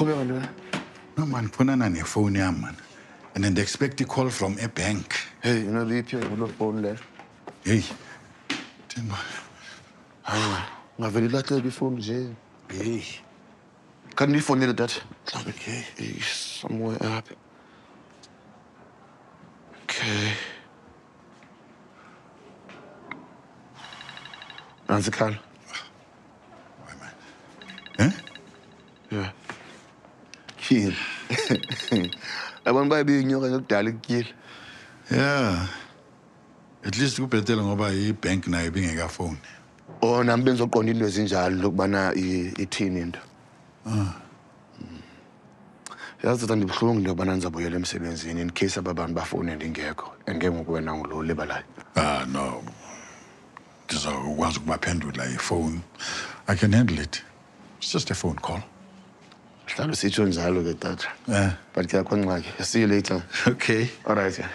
No man, phone on your phone, yeah, man. And then they expect a call from a bank. Hey, you know, the phone there. Hey, Timba. Hi, man. I've like the phone, Jay. Hey. Can you phone that? Okay. Somewhere up. Okay. Nancy Carl. Wait, man. Huh? Yeah. Kill. I want to buy your darling kill. Yeah. At least you better tell about a bank na being a phone. Oh, I'm being so continuous in Jal, look, bana, a teen into. Yazi ukuthi ndibuhlungu into yobana ndizabuyela emsebenzini in case ababantu bafowune ndingekho and ke ngoku wena ngulo libalayo. No. Ndizokwazi ukubaphendula phone. I can handle it. It's just a phone call. Hlalo sitsho njalo ke tata. Yeah. But ke akho ngxaki. See you later. Okay. All right. Yeah.